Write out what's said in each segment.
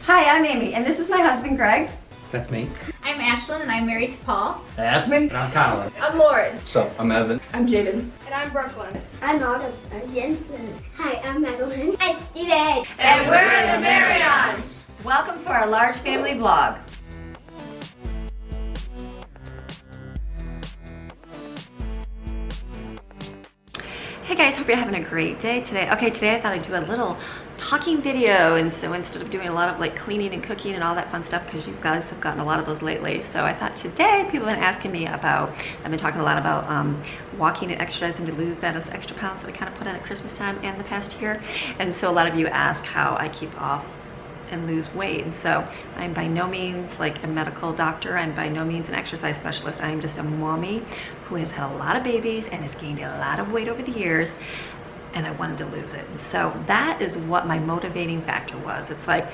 Hi, I'm Amy, and this is my husband, Greg. That's me. I'm Ashlyn, and I'm married to Paul. That's me. And I'm Colin. I'm Lauren. So, I'm Evan. I'm Jaden. And I'm Brooklyn. I'm Autumn. I'm Jensen. Hi, I'm Madeline. I'm Steven. And we're the Marions. Welcome to our large family vlog. Hey guys, hope you're having a great day today. Okay, today I thought I'd do a little talking video, and so instead of doing a lot of like cleaning and cooking and all that fun stuff, because you guys have gotten a lot of those lately, so I thought today people have been asking me about, I've been talking a lot about walking and exercising to lose those extra pounds that I kind of put on at Christmas time and the past year, and so a lot of you ask how I keep off and lose weight. And so I'm by no means like a medical doctor, I'm by no means an exercise specialist. I'm just a mommy who has had a lot of babies and has gained a lot of weight over the years, and I wanted to lose it. And so that is what my motivating factor was. It's like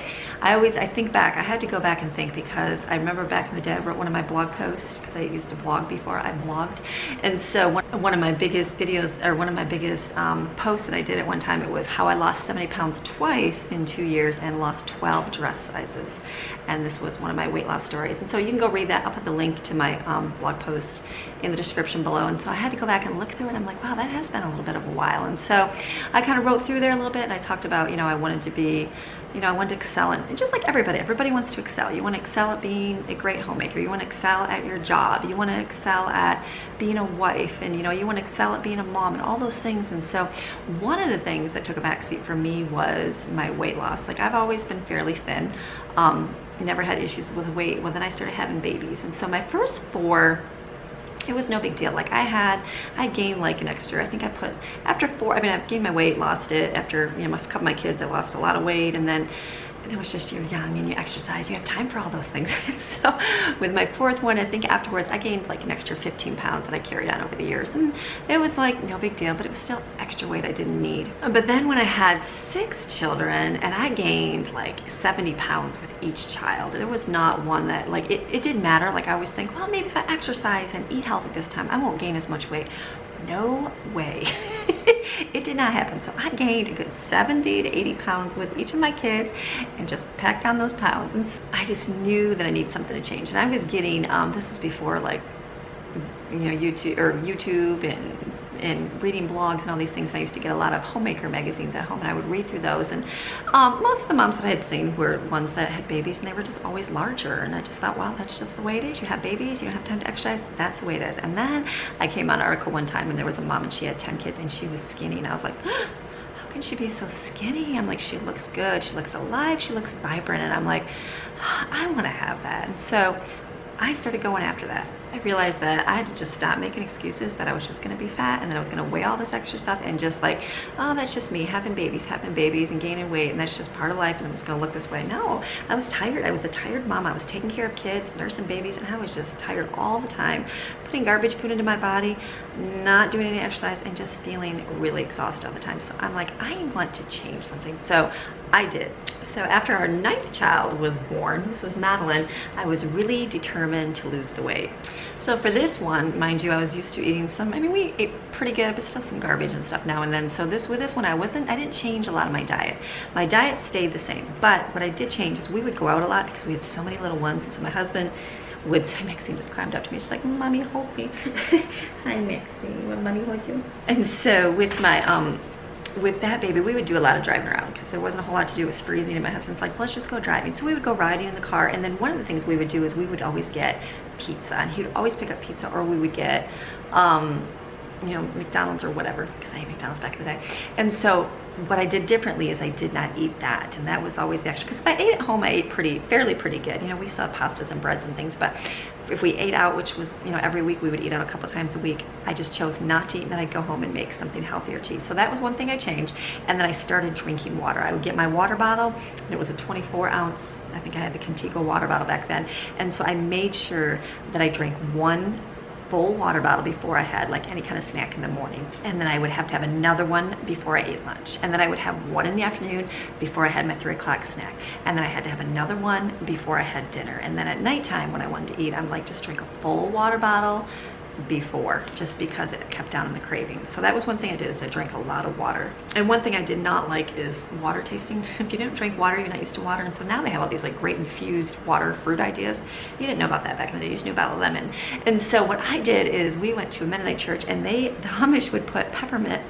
I think back, I had to go back and think, because I remember back in the day I wrote one of my blog posts, because I used to blog before I blogged, and so one of my biggest videos, or one of my biggest posts that I did at one time, it was how I lost 70 pounds twice in 2 years and lost 12 dress sizes. And this was one of my weight loss stories. And so you can go read that. I'll put the link to my blog post in the description below. And so I had to go back and look through it. I'm like, wow, that has been a little bit of a while. And so I kind of wrote through there a little bit, and I talked about, I wanted to be, I wanted to excel in, and just like everybody wants to excel. You want to excel at being a great homemaker. You want to excel at your job. You want to excel at being a wife, and you want to excel at being a mom, and all those things. And so one of the things that took a backseat for me was my weight loss. Like, I've always been fairly thin. Never had issues with weight. Well, then I started having babies, and so my first 4, it was no big deal. Like I gained like an extra, I think I put, after 4, I've gained my weight, lost it. After, a couple of my kids, I lost a lot of weight, and then it was just, you're young and you exercise, you have time for all those things. And so with my 4th one, I think afterwards I gained like an extra 15 pounds that I carried on over the years, and it was like no big deal, but it was still extra weight I didn't need. But then when I had 6 children, and I gained like 70 pounds with each child, there was not one that like, it didn't matter. Like, I always think, well, maybe if I exercise and eat healthy this time, I won't gain as much weight. No way. It did not happen. So I gained a good 70 to 80 pounds with each of my kids, and just packed on those pounds. And I just knew that I needed something to change. And I was getting, this was before like, YouTube and reading blogs and all these things. And I used to get a lot of homemaker magazines at home, and I would read through those. And most of the moms that I had seen were ones that had babies, and they were just always larger. And I just thought, wow, that's just the way it is. You have babies, you don't have time to exercise, that's the way it is. And then I came on an article one time, and there was a mom, and she had 10 kids, and she was skinny. And I was like, how can she be so skinny? I'm like, she looks good, she looks alive, she looks vibrant. And I'm like, I want to have that. And so I started going after that. I realized that I had to just stop making excuses that I was just going to be fat, and then I was going to weigh all this extra stuff and just like, oh, that's just me having babies and gaining weight, and that's just part of life, and I'm just going to look this way. No, I was tired. I was a tired mom. I was taking care of kids, nursing babies, and I was just tired all the time, putting garbage food into my body, not doing any exercise, and just feeling really exhausted all the time. So I'm like, I want to change something. So I did. So after our 9th child was born, this was Madeline, I was really determined to lose the weight. So for this one, mind you, I was used to eating we ate pretty good, but still some garbage and stuff now and then. So with this one, I didn't change a lot of my diet. My diet stayed the same, but what I did change is we would go out a lot, because we had so many little ones. And so my husband would say, Maxine just climbed up to me. She's like, Mommy, hold me. Hi, Maxine, you want Mommy hold you? And so with my, with that baby, we would do a lot of driving around, because there wasn't a whole lot to do. It was freezing, and my husband's like, let's just go driving. So we would go riding in the car, and then one of the things we would do is we would always get pizza, and he would always pick up pizza, or we would get McDonald's or whatever, because I ate McDonald's back in the day. And so what I did differently is I did not eat that, and that was always the extra, because if I ate at home, I ate fairly pretty good. We still have pastas and breads and things, but if we ate out, which was, every week we would eat out a couple times a week, I just chose not to eat, and then I'd go home and make something healthier to eat. So that was one thing I changed. And then I started drinking water. I would get my water bottle, and it was a 24 ounce, I think I had the Contigo water bottle back then. And so I made sure that I drank 1 full water bottle before I had like any kind of snack in the morning, and then I would have to have another one before I ate lunch, and then I would have one in the afternoon before I had my 3 o'clock snack, and then I had to have another one before I had dinner. And then at nighttime when I wanted to eat, I'm like, just drink a full water bottle before, just because it kept down on the cravings. So that was one thing I did, is I drank a lot of water. And one thing I did not like is water tasting. If you don't drink water, you're not used to water. And so now they have all these like great infused water fruit ideas. You didn't know about that back in the day. You just knew about lemon. And so what I did is we went to a Mennonite church, and the Amish would put peppermint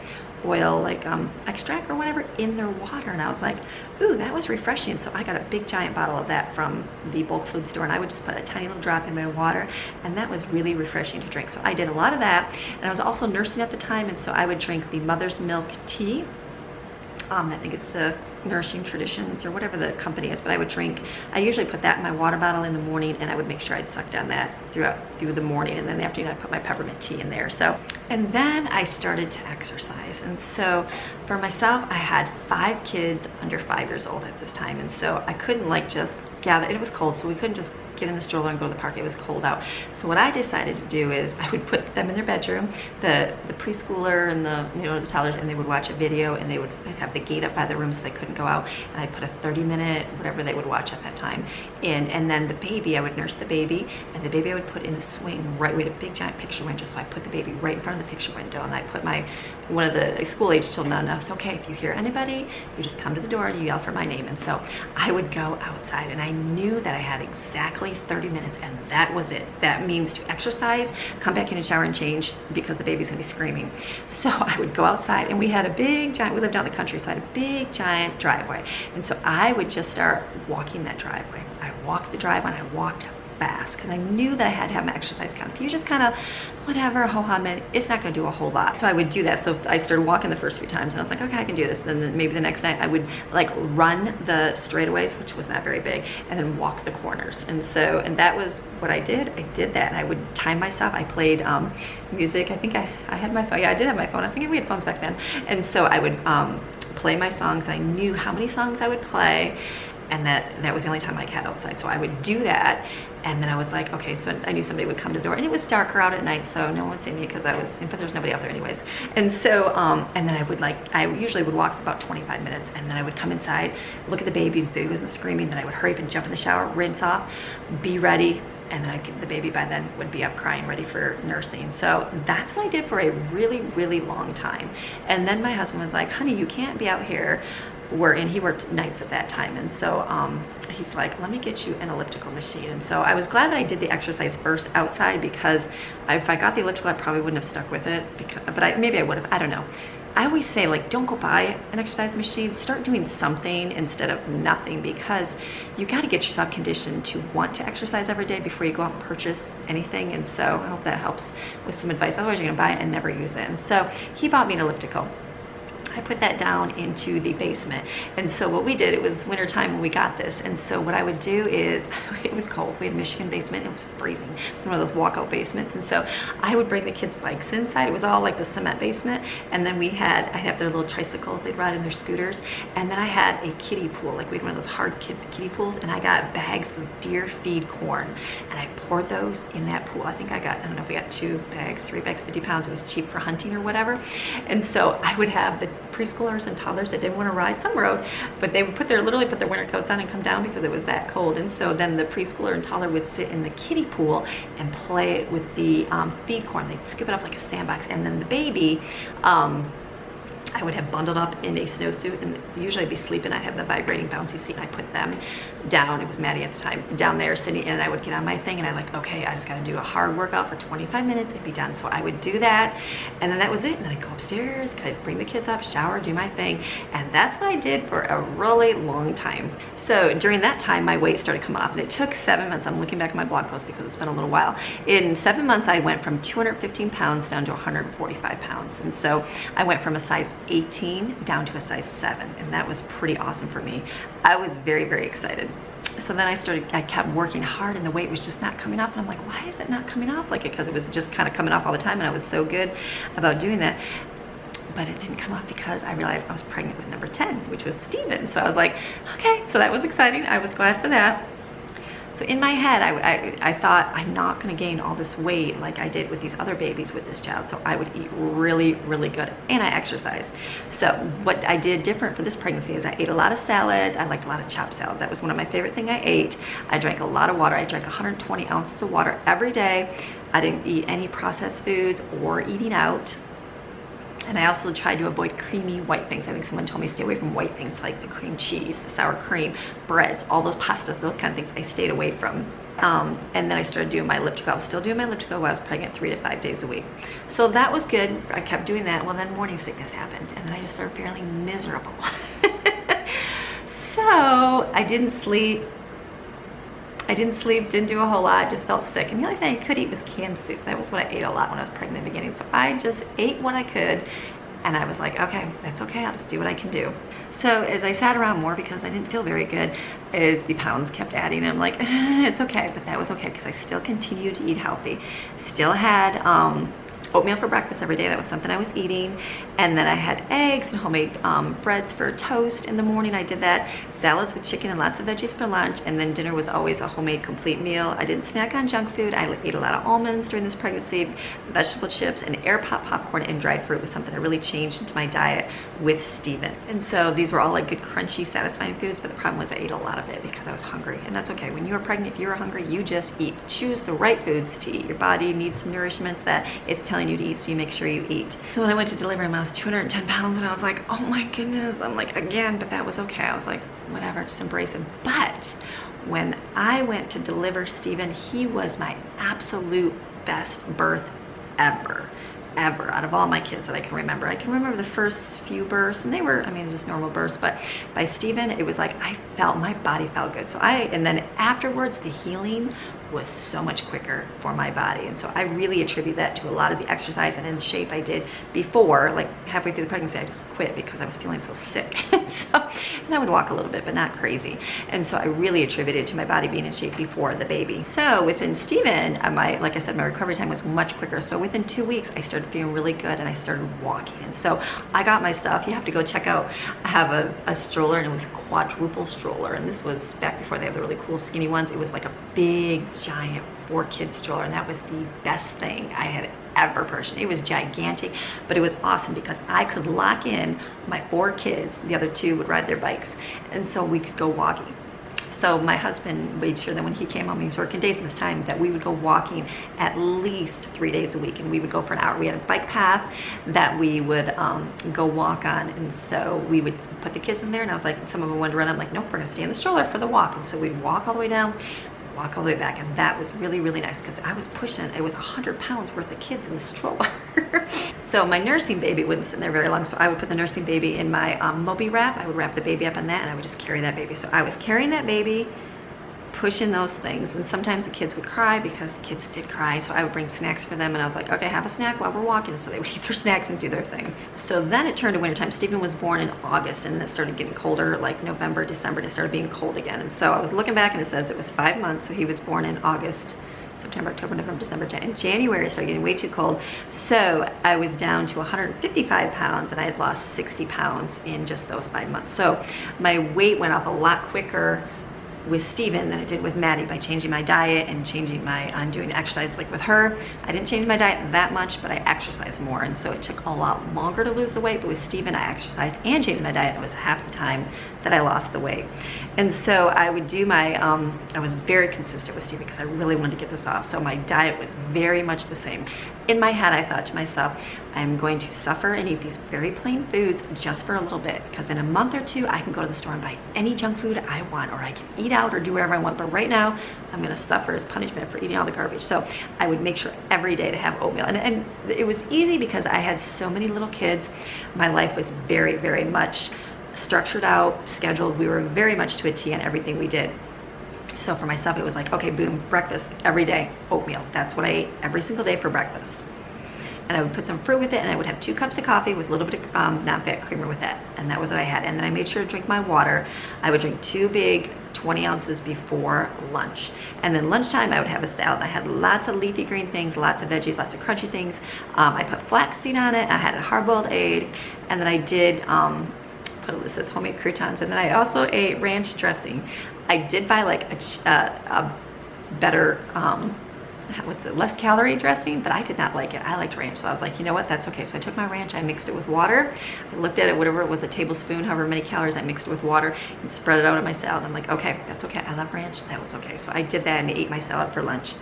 oil, like extract or whatever, in their water. And I was like, ooh, that was refreshing. So I got a big giant bottle of that from the bulk food store, and I would just put a tiny little drop in my water, and that was really refreshing to drink. So I did a lot of that. And I was also nursing at the time, and so I would drink the Mother's Milk tea. I think it's the Nourishing Traditions or whatever the company is, but I usually put that in my water bottle in the morning, and I would make sure I'd suck down that through the morning, and then in the afternoon I'd put my peppermint tea in there. So, and then I started to exercise. And so for myself, I had 5 kids under 5 years old at this time, and so I couldn't like just gather. It was cold, so we couldn't just get in the stroller and go to the park. It was cold out. So what I decided to do is I would put them in their bedroom, the preschooler and the toddlers, and they would watch a video, and I'd have the gate up by the room so they couldn't go out, and I'd put a 30-minute whatever they would watch at that time in, and then the baby, I would nurse the baby, and the baby I would put in the swing right. We had a big giant picture window, so I put the baby right in front of the picture window, and I put one of the school-age children on. I was okay, if you hear anybody, you just come to the door and you yell for my name. And so I would go outside, and I knew that I had exactly 30 minutes, and that was it. That means to exercise, come back in and shower and change, because the baby's gonna be screaming. So I would go outside, and we had a big giant, we lived out in the countryside, a big giant driveway. And so I would just start walking that driveway. I walked the driveway, and I walked fast, because I knew that I had to have my exercise count. If you just kind of whatever, ho-hum it, it's not going to do a whole lot. So I would do that. So I started walking the first few times, and I was like, okay, I can do this. Then maybe the next night I would like run the straightaways, which was not very big, and then walk the corners. And that was what I did. I did that, and I would time myself. I played music. I think I had my phone. Yeah, I did have my phone. I was thinking we had phones back then. And so I would play my songs. I knew how many songs I would play, and that was the only time I had outside. So I would do that, and then I was like, okay, so I knew somebody would come to the door, and it was darker out at night, so no one would see me, because but there was nobody out there anyways. And so, and then I usually would walk for about 25 minutes, and then I would come inside, look at the baby. If the baby wasn't screaming, then I would hurry up and jump in the shower, rinse off, be ready, and then the baby by then would be up crying, ready for nursing. So that's what I did for a really, really long time. And then my husband was like, honey, you can't be out here. And he worked nights at that time, and so he's like, let me get you an elliptical machine. And so I was glad that I did the exercise first outside, because if I got the elliptical, I probably wouldn't have stuck with it, maybe I would have, I don't know. I always say, like, don't go buy an exercise machine, start doing something instead of nothing, because you got to get yourself conditioned to want to exercise every day before you go out and purchase anything. And so I hope that helps with some advice. Otherwise you're gonna buy it and never use it. And so he bought me an elliptical. I put that down into the basement. And so what we did, it was winter time when we got this. And so what I would do is, it was cold. We had a Michigan basement. It was freezing. It was one of those walkout basements. And so I would bring the kids' bikes inside. It was all like the cement basement. And then I'd have their little tricycles. They'd ride in their scooters. And then I had a kiddie pool. Like we had one of those hard kiddie pools. And I got bags of deer feed corn. And I poured those in that pool. I think I don't know if we got 2 bags, 3 bags, 50 pounds. It was cheap for hunting or whatever. And so I would have the preschoolers and toddlers that didn't want to ride, some rode, but they would literally put their winter coats on and come down because it was that cold. And so then the preschooler and toddler would sit in the kiddie pool and play with the feed corn. They'd scoop it up like a sandbox, and then the baby I would have bundled up in a snowsuit, and usually I'd be sleeping. I'd have the vibrating bouncy seat, and I put them down. It was Maddie at the time, down there sitting, and I would get on my thing, and I'm like, okay, I just got to do a hard workout for 25 minutes and be done. So I would do that, and then that was it. And then I'd go upstairs, I'd bring the kids up, shower, do my thing, and that's what I did for a really long time. So during that time, my weight started coming off, and it took 7 months. I'm looking back at my blog post because it's been a little while. In 7 months, I went from 215 pounds down to 145 pounds, and so I went from a size 18 down to a size 7, and that was pretty awesome for me. I was very, very excited. So then I kept working hard, and the weight was just not coming off, and I'm like, why is it not coming off like it? Because it was just kind of coming off all the time, and I was so good about doing that. But it didn't come off because I realized I was pregnant with number 10, which was Steven. So I was like, okay, so that was exciting. I was glad for that. So in my head, I thought, I'm not gonna gain all this weight like I did with these other babies with this child. So I would eat really, really good, and I exercised. So what I did different for this pregnancy is I ate a lot of salads. I liked a lot of chopped salads. That was one of my favorite things I ate. I drank a lot of water. I drank 120 ounces of water every day. I didn't eat any processed foods or eating out. And I also tried to avoid creamy white things. I think someone told me stay away from white things like the cream cheese, the sour cream, breads, all those pastas, those kind of things I stayed away from. And then I started doing my elliptical. I was still doing my elliptical while I was pregnant 3 to 5 days a week. So that was good. I kept doing that. Well, then morning sickness happened, and then I just started feeling miserable. So I didn't sleep, didn't do a whole lot, just felt sick. And the only thing I could eat was canned soup. That was what I ate a lot when I was pregnant in the beginning. So I just ate what I could, and I was like, okay, that's okay, I'll just do what I can do. So as I sat around more because I didn't feel very good, as the pounds kept adding, and I'm like, it's okay, but that was okay because I still continued to eat healthy. Still had oatmeal for breakfast every day. That was something I was eating. And then I had eggs and homemade breads for toast in the morning. I did that. Salads with chicken and lots of veggies for lunch. And then dinner was always a homemade complete meal. I didn't snack on junk food. I ate a lot of almonds during this pregnancy, vegetable chips, and air pop popcorn and dried fruit was something I really changed into my diet with Steven. And so these were all like good, crunchy, satisfying foods, but the problem was I ate a lot of it because I was hungry. And that's okay. When you are pregnant, if you are hungry, you just eat. Choose the right foods to eat. Your body needs some nourishments that it's telling you to eat, so you make sure you eat. So when I went to deliver him, I was 210 pounds, and I was like, oh my goodness. I'm like, again, but that was okay. I was like, whatever, just embrace him. But when I went to deliver Steven, he was my absolute best birth ever. Out of all my kids that I can remember. I can remember the first few births, and they were, I mean, just normal births, but by Steven, it was like my body felt good. So and then afterwards, the healing was so much quicker for my body. And so I really attribute that to a lot of the exercise and in shape I did before. Like halfway through the pregnancy, I just quit because I was feeling so sick. And I would walk a little bit, but not crazy. And so I really attributed to my body being in shape before the baby. So within Steven, like I said, my recovery time was much quicker. So within 2 weeks, I started feeling really good, and I started walking. And so I got my stuff. You have to go check out, I have a stroller, and it was a quadruple stroller. And this was back before they have the really cool skinny ones. It was like a big, giant 4-kid stroller, and that was the best thing I had ever purchased. It was gigantic, but it was awesome because I could lock in my 4 kids. The other 2 would ride their bikes, and so we could go walking. So my husband made sure that when he came home, he was working days at this time, that we would go walking at least 3 days a week, and we would go for an hour. We had a bike path that we would go walk on, and so we would put the kids in there, and I was like, some of them wanted to run. I'm like, nope, we're gonna stay in the stroller for the walk. And so we'd walk all the way down, walk all the way back, and that was really, really nice because I was pushing, it was 100 pounds worth of kids in the stroller. So my nursing baby wouldn't sit in there very long, so I would put the nursing baby in my Moby wrap. I would wrap the baby up in that, and I would just carry that baby. So I was carrying that baby, pushing those things, and sometimes the kids would cry because the kids did cry, so I would bring snacks for them, and I was like, okay, have a snack while we're walking, so they would eat their snacks and do their thing. So then it turned to wintertime. Steven was born in August, and then it started getting colder, like November, December, and it started being cold again. And so I was looking back, and it says it was 5 months, so he was born in August, September, October, November, December, in January, it started getting way too cold. So I was down to 155 pounds, and I had lost 60 pounds in just those 5 months. So my weight went up a lot quicker with Steven than it did with Maddie by changing my diet and changing doing exercise. Like with her, I didn't change my diet that much, but I exercised more, and so it took a lot longer to lose the weight. But with Steven, I exercised and changed my diet. It was half the time that I lost the weight. And so I would do my, I was very consistent with Steven because I really wanted to get this off. So my diet was very much the same. In my head, I thought to myself, I'm going to suffer and eat these very plain foods just for a little bit, because in a month or 2, I can go to the store and buy any junk food I want, or I can eat out or do whatever I want. But right now, I'm gonna suffer as punishment for eating all the garbage. So I would make sure every day to have oatmeal. And it was easy because I had so many little kids. My life was very, very much structured out, scheduled. We were very much to a T on everything we did. So for myself, it was like, okay, boom, breakfast every day, oatmeal. That's what I ate every single day for breakfast. And I would put some fruit with it, and I would have 2 cups of coffee with a little bit of non-fat creamer with it. And that was what I had. And then I made sure to drink my water. I would drink 2 big 20 ounces before lunch. And then lunchtime, I would have a salad. I had lots of leafy green things, lots of veggies, lots of crunchy things. I put flaxseed on it. I had a hard-boiled egg. And then I did it says homemade croutons. And then I also ate ranch dressing. I did buy like a better, less calorie dressing, but I did not like it. I liked ranch, so I was like, you know what, that's okay. So I took my ranch, I mixed it with water. I looked at it, whatever it was, a tablespoon, however many calories, I mixed it with water and spread it out on my salad. I'm like, okay, that's okay. I love ranch. That was okay. So I did that and ate my salad for lunch.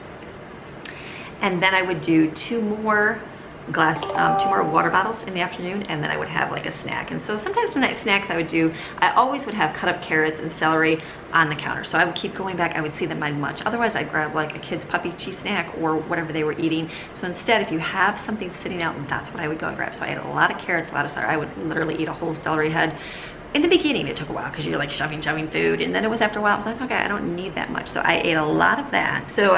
And then I would do two more water bottles in the afternoon, and then I would have like a snack. And so sometimes when snacks I always would have cut up carrots and celery on the counter. So I would keep going back, I would see them I'd munch. Otherwise I'd grab like a kid's puppy cheese snack or whatever they were eating. So instead, if you have something sitting out, that's what I would go and grab. So I ate a lot of carrots, a lot of celery. I would literally eat a whole celery head. In the beginning, it took a while because you're like shoving food. And then it was after a while, I was like, okay, I don't need that much. So I ate a lot of that. So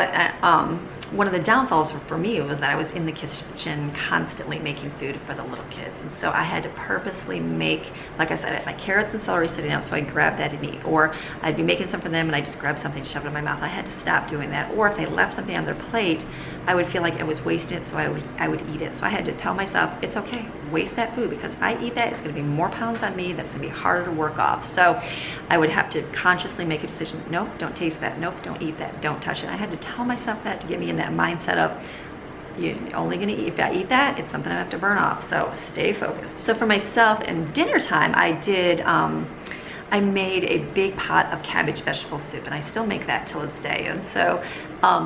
one of the downfalls for me was that I was in the kitchen constantly making food for the little kids. And so I had to purposely make, like I said, I had my carrots and celery sitting out, so I'd grab that and eat. Or I'd be making some for them and I just grabbed something, shove it in my mouth. I had to stop doing that. Or if they left something on their plate, I would feel like I was wasting it, so I would eat it. So I had to tell myself, it's okay, waste that food, because I eat that, it's gonna be more pounds on me, that's gonna be harder to work off. So I would have to consciously make a decision, nope, don't taste that, nope, don't eat that, don't touch it. I had to tell myself that to get me in that mindset of, you're only gonna eat, if I eat that, it's something I have to burn off, so stay focused. So for myself in dinner time, I made a big pot of cabbage vegetable soup, and I still make that till this day. And so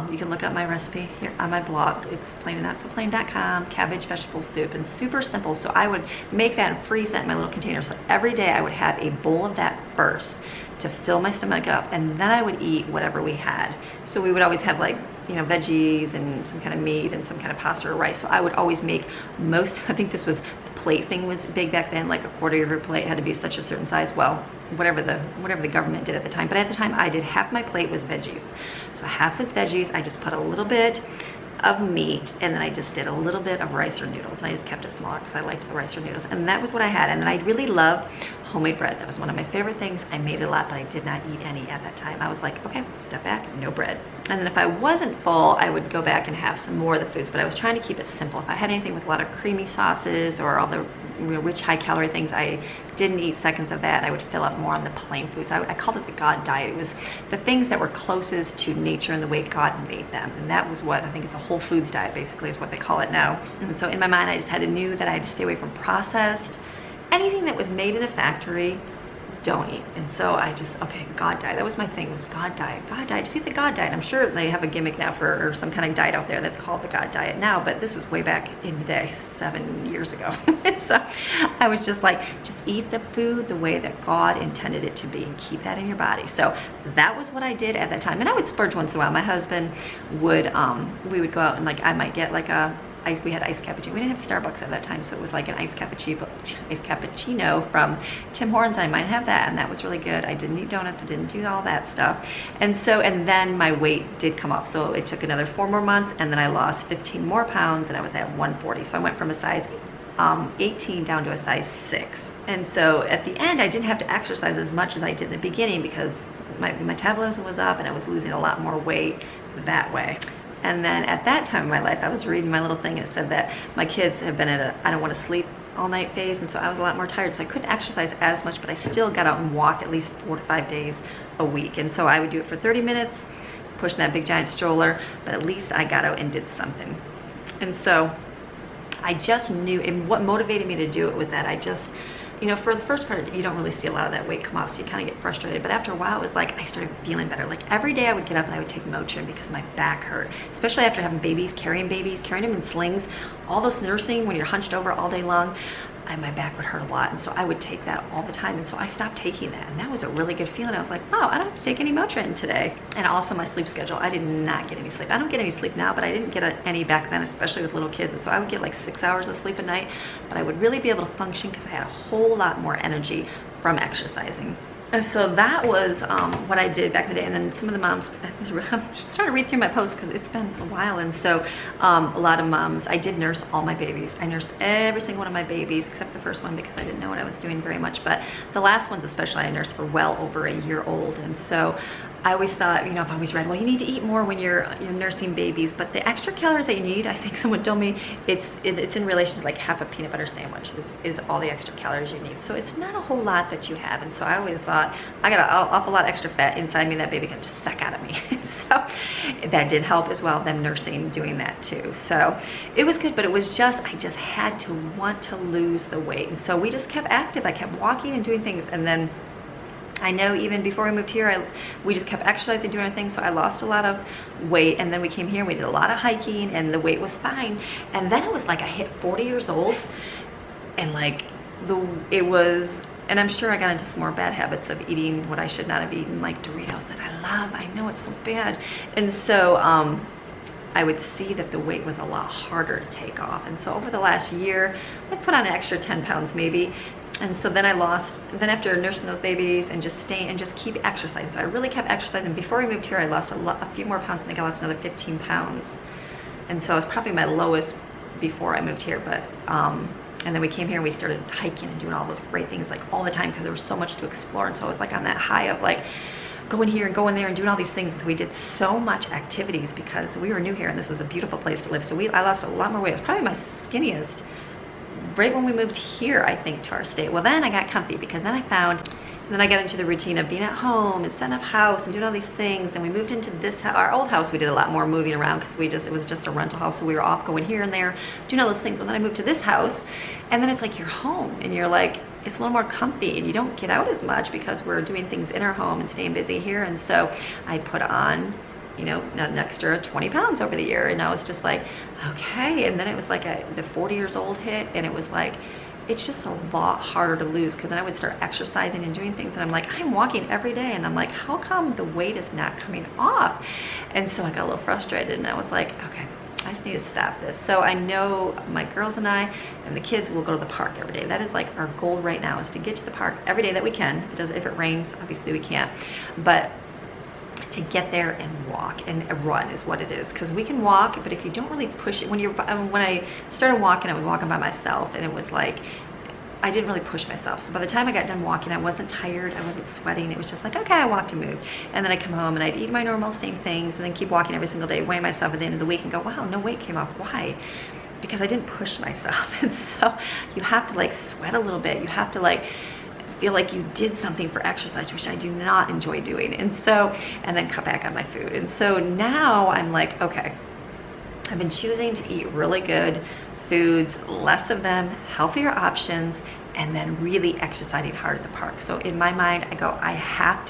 you can look up my recipe here on my blog. It's plainandnotsoplain.com, cabbage vegetable soup, and super simple. So I would make that and freeze that in my little container. So every day I would have a bowl of that first to fill my stomach up, and then I would eat whatever we had. So we would always have like, you know, veggies and some kind of meat and some kind of pasta or rice. So I would always make I think this was, the plate thing was big back then, like a quarter of your plate had to be such a certain size. Well, whatever the government did at the time. But at the time I did half my plate was veggies. So half was veggies, I just put a little bit of meat, and then I just did a little bit of rice or noodles, and I just kept it smaller because I liked the rice or noodles, and that was what I had. And then I really love homemade bread. That was one of my favorite things. I made it a lot, but I did not eat any at that time. I was like, okay, step back, no bread. And then if I wasn't full, I would go back and have some more of the foods, but I was trying to keep it simple. If I had anything with a lot of creamy sauces or all the rich high calorie things, I didn't eat seconds of that. I would fill up more on the plain foods. I called it the God diet. It was the things that were closest to nature and the way God made them. And that was what, I think it's a whole foods diet basically is what they call it now. And so in my mind, I just knew that I had to stay away from processed. Anything that was made in a factory, don't eat. And so I just, okay, God diet. That was my thing, was God diet. God diet. Just eat the God diet. I'm sure they have a gimmick now or some kind of diet out there that's called the God diet now, but this was way back in the day, 7 years ago. And so I was just like, just eat the food the way that God intended it to be and keep that in your body. So that was what I did at that time. And I would splurge once in a while. My husband would, we would go out and like, I might get like we had iced cappuccino. We didn't have Starbucks at that time, so it was like an iced cappuccino from Tim Hortons. I might have that, and that was really good. I didn't eat donuts, I didn't do all that stuff. And then my weight did come up. So it took another 4 more months, and then I lost 15 more pounds, and I was at 140. So I went from a size 18 down to a size 6. And so at the end, I didn't have to exercise as much as I did in the beginning because my metabolism was up and I was losing a lot more weight that way. And then at that time in my life, I was reading my little thing and it said that my kids have been at a I don't want to sleep all night phase, and so I was a lot more tired, so I couldn't exercise as much, but I still got out and walked at least 4 to 5 days a week. And so I would do it for 30 minutes, pushing that big giant stroller, but at least I got out and did something. And so I just knew, and what motivated me to do it was that I just, you know, for the first part, you don't really see a lot of that weight come off, so you kind of get frustrated. But after a while, it was like I started feeling better. Like every day I would get up and I would take Motrin because my back hurt, especially after having babies, carrying them in slings, all those nursing when you're hunched over all day long. My back would hurt a lot, and so I would take that all the time, and so I stopped taking that, and that was a really good feeling. I was like, oh, I don't have to take any Motrin today. And also my sleep schedule, I did not get any sleep. I don't get any sleep now, but I didn't get any back then, especially with little kids, and so I would get like 6 hours of sleep a night, but I would really be able to function because I had a whole lot more energy from exercising. And so that was what I did back in the day. And then some of the moms, I'm just trying to read through my posts because it's been a while. And so a lot of moms, I did nurse all my babies. I nursed every single one of my babies except the first one because I didn't know what I was doing very much. But the last ones especially, I nursed for well over a year old. And so I always thought, you know, I've always read, well, you need to eat more when you're nursing babies, but the extra calories that you need, I think someone told me it's in relation to like half a peanut butter sandwich is all the extra calories you need. So it's not a whole lot that you have. And so I always thought, I got an awful lot of extra fat inside me that baby can just suck out of me. So that did help as well, them nursing, doing that too. So it was good, but it was just, I just had to want to lose the weight. And so we just kept active. I kept walking and doing things. And then I know even before we moved here, we just kept exercising, doing our thing. So I lost a lot of weight. And then we came here, we did a lot of hiking and the weight was fine. And then it was like I hit 40 years old and like it was, and I'm sure I got into some more bad habits of eating what I should not have eaten, like Doritos that I love. I know it's so bad. And so I would see that the weight was a lot harder to take off. And so over the last year, I put on an extra 10 pounds maybe. And so then I lost, then after nursing those babies and just staying and just keep exercising. So I really kept exercising. Before we moved here, I lost a few more pounds. I think I lost another 15 pounds. And so it was probably my lowest before I moved here. But, and then we came here and we started hiking and doing all those great things like all the time because there was so much to explore. And so I was like on that high of like going here and going there and doing all these things. And so we did so much activities because we were new here and this was a beautiful place to live. So I lost a lot more weight. It was probably my skinniest right when we moved here, I think, to our state. Well, then I got comfy because then I found, and then I got into the routine of being at home and setting up house and doing all these things. And we moved into this, our old house, we did a lot more moving around because it was just a rental house. So we were off going here and there, doing all those things. Well, then I moved to this house and then it's like you're home and you're like, it's a little more comfy and you don't get out as much because we're doing things in our home and staying busy here. And so I put on, you know, an extra 20 pounds over the year. And I was just like, okay. And then it was like the 40 years old hit and it was like, it's just a lot harder to lose because then I would start exercising and doing things and I'm like, I'm walking every day and I'm like, how come the weight is not coming off? And so I got a little frustrated and I was like, okay, I just need to stop this. So I know my girls and I and the kids will go to the park every day. That is like our goal right now is to get to the park every day that we can. If it rains, obviously we can't, but to get there and walk and run is what it is, because we can walk, but if you don't really push it, when I started walking, I was walking by myself and it was like I didn't really push myself. So by the time I got done walking, I wasn't tired, I wasn't sweating. It was just like, okay, I walked and moved. And then I come home and I'd eat my normal same things and then keep walking every single day, weigh myself at the end of the week and go, wow, no weight came off. Why? Because I didn't push myself. And so you have to like sweat a little bit. You have to like feel like you did something for exercise, which I do not enjoy doing. And so, and then cut back on my food. And so now I'm like, okay, I've been choosing to eat really good foods, less of them, healthier options, and then really exercising hard at the park. So in my mind, I go, I have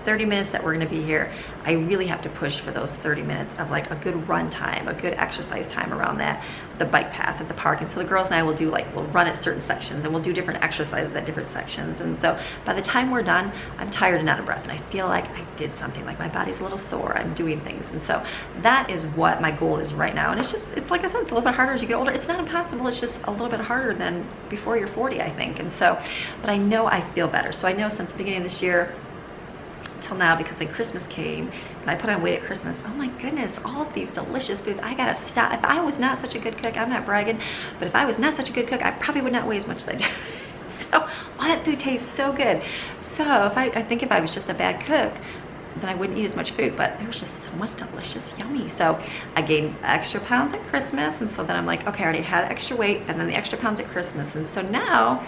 30 minutes that we're gonna be here. I really have to push for those 30 minutes of like a good run time, a good exercise time around the bike path at the park. And so the girls and I will do we'll run at certain sections and we'll do different exercises at different sections. And so by the time we're done, I'm tired and out of breath. And I feel like I did something, like my body's a little sore, I'm doing things. And so that is what my goal is right now. And it's like I said, it's a little bit harder as you get older. It's not impossible, it's just a little bit harder than before you're 40, I think. And so, but I know I feel better. So I know since the beginning of this year till now, because then Christmas came and I put on weight at Christmas. Oh my goodness, all of these delicious foods. I gotta stop. If I was not such a good cook, I'm not bragging, but if I was not such a good cook, I probably would not weigh as much as I do. So all that food tastes so good. So I think if I was just a bad cook, then I wouldn't eat as much food, but there was just so much delicious, yummy. So I gained extra pounds at Christmas, and so then I'm like, okay, I already had extra weight, and then the extra pounds at Christmas. And so now,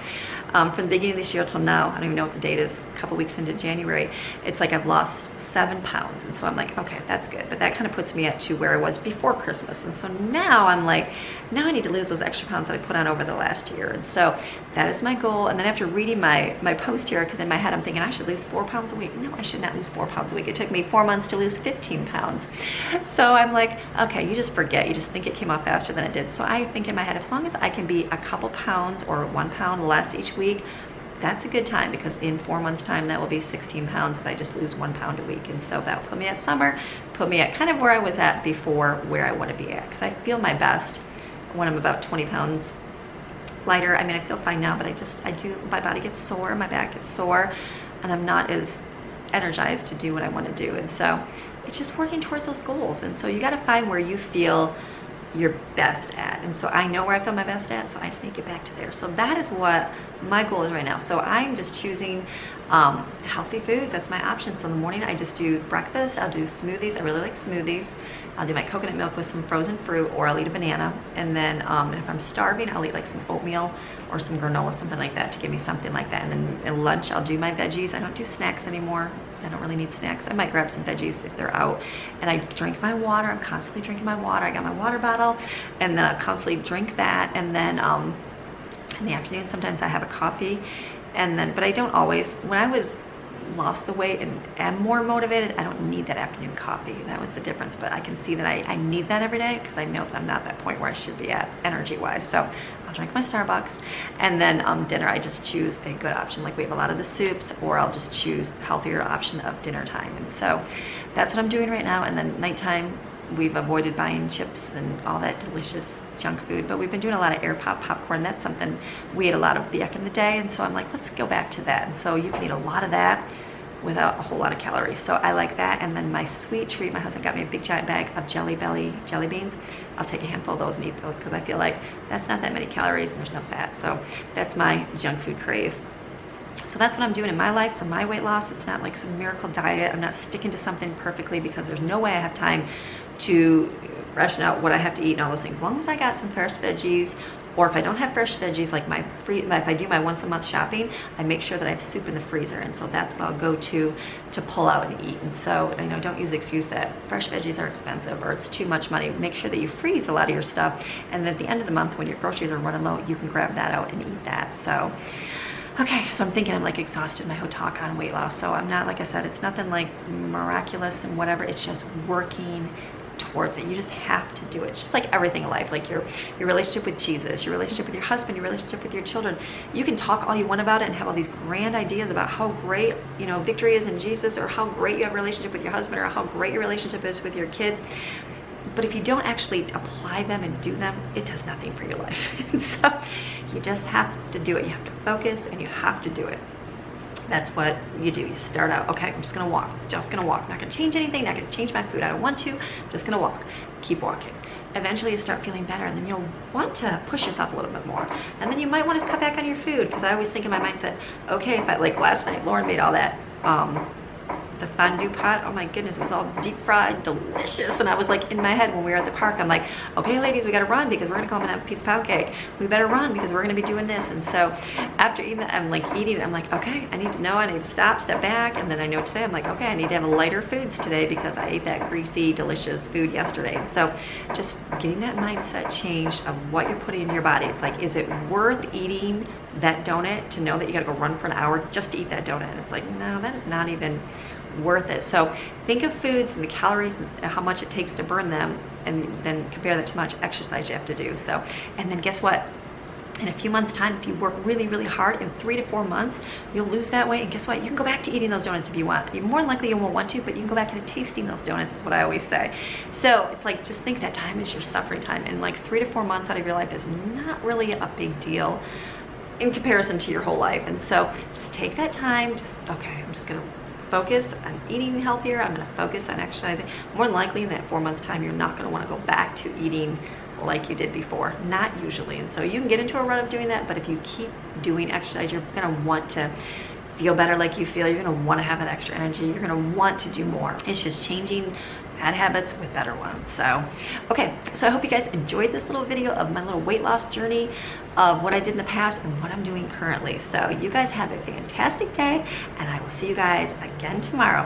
from the beginning of this year till now, I don't even know what the date is, a couple weeks into January, it's like I've lost 7 pounds. And so I'm like, okay, that's good. But that kind of puts me to where I was before Christmas. And so now I'm like, now I need to lose those extra pounds that I put on over the last year. And so that is my goal. And then after reading my post here, because in my head I'm thinking I should lose 4 pounds a week. No, I should not lose 4 pounds a week. It took me 4 months to lose 15 pounds. So I'm like, okay, you just forget. You just think it came off faster than it did. So I think in my head, as long as I can be a couple pounds or 1 pound less each week, that's a good time, because in 4 months time that will be 16 pounds if I just lose 1 pound a week. And so that will put me at summer, put me at kind of where I was at before, where I want to be at, because I feel my best when I'm about 20 pounds lighter. I mean, I feel fine now, but my body gets sore, my back gets sore. and I'm not as energized to do what I want to do. And so it's just working towards those goals. And so you got to find where you feel your best at. And so I know where I feel my best at, so I just need to get back to there. So that is what my goal is right now. So I'm just choosing healthy foods. That's my option. So in the morning I just do breakfast. I'll do smoothies. I really like smoothies. I'll do my coconut milk with some frozen fruit, or I'll eat a banana. And then if I'm starving, I'll eat like some oatmeal or some granola, something like that, to give me something like that. And then at lunch I'll do my veggies. I don't do snacks anymore. I don't really need snacks. I might grab some veggies if they're out. And I drink my water. I'm constantly drinking my water. I got my water bottle, and then I constantly drink that. And then in the afternoon sometimes I have a coffee. And then, but I don't always. When I lost the weight and am more motivated, I don't need that afternoon coffee. That was the difference. But I can see that I need that every day, because I know that I'm not at that point where I should be at energy wise. So I'll drink my Starbucks, and then dinner I just choose a good option. Like we have a lot of the soups, or I'll just choose the healthier option of dinner time. And so that's what I'm doing right now. And then nighttime, we've avoided buying chips and all that delicious junk food, but we've been doing a lot of air pop popcorn. That's something we ate a lot of back in the day, and so I'm like, let's go back to that. And so you can eat a lot of that without a whole lot of calories, so I like that. And then my sweet treat, my husband got me a big giant bag of Jelly Belly jelly beans. I'll take a handful of those and eat those, because I feel like that's not that many calories and there's no fat. So that's my junk food craze. So that's what I'm doing in my life for my weight loss. It's not like some miracle diet. I'm not sticking to something perfectly, because there's no way I have time to ration out what I have to eat and all those things. As long as I got some fresh veggies, or if I don't have fresh veggies, like if I do my once a month shopping, I make sure that I have soup in the freezer. And so that's what I'll go to pull out and eat. And so, don't use the excuse that fresh veggies are expensive or it's too much money. Make sure that you freeze a lot of your stuff, and at the end of the month when your groceries are running low, you can grab that out and eat that. So okay, so I'm thinking I'm like exhausted my whole talk on weight loss. So I'm not, like I said, it's nothing like miraculous and whatever. It's just working towards it. You just have to do it. It's just like everything in life, like your relationship with Jesus, your relationship with your husband, your relationship with your children. You can talk all you want about it and have all these grand ideas about how great victory is in Jesus, or how great you have a relationship with your husband, or how great your relationship is with your kids. But if you don't actually apply them and do them, it does nothing for your life. And so you just have to do it. You have to focus, and you have to do it. That's what you do. You start out, okay, I'm just gonna walk, not gonna change anything, not gonna change my food, I don't want to, I'm just gonna walk, keep walking. Eventually you start feeling better, and then you'll want to push yourself a little bit more. And then you might want to cut back on your food, because I always think in my mindset, okay, if I, like last night, Lauren made all that, the fondue pot, oh my goodness, it was all deep fried, delicious. And I was like, in my head when we were at the park, I'm like, okay ladies, we gotta run, because we're gonna go home and have a piece of pound cake. We better run, because we're gonna be doing this. And so after eating that, I'm like eating it, I'm like, okay, I need to know, I need to step back. And then I know today, I'm like, okay, I need to have lighter foods today, because I ate that greasy, delicious food yesterday. And so just getting that mindset change of what you're putting in your body. It's like, is it worth eating that donut to know that you gotta go run for an hour just to eat that donut? And it's like, no, that is not even worth it. So think of foods and the calories and how much it takes to burn them, and then compare that to how much exercise you have to do. So, and then guess what? In a few months time, if you work really, really hard, in 3 to 4 months, you'll lose that weight. And guess what? You can go back to eating those donuts if you want. You're more than likely you won't want to, but you can go back into tasting those donuts, is what I always say. So it's like, just think that time is your suffering time. And like 3 to 4 months out of your life is not really a big deal in comparison to your whole life. And so just take that time, okay, I'm just gonna focus on eating healthier, I'm going to focus on exercising. More than likely in that 4 months time, you're not going to want to go back to eating like you did before, not usually. And so you can get into a run of doing that, but if you keep doing exercise, you're going to want to feel better like you feel, you're going to want to have that extra energy, you're going to want to do more. It's just changing bad habits with better ones. So okay, so I hope you guys enjoyed this little video of my little weight loss journey, of what I did in the past and what I'm doing currently. So you guys have a fantastic day, and I will see you guys again tomorrow.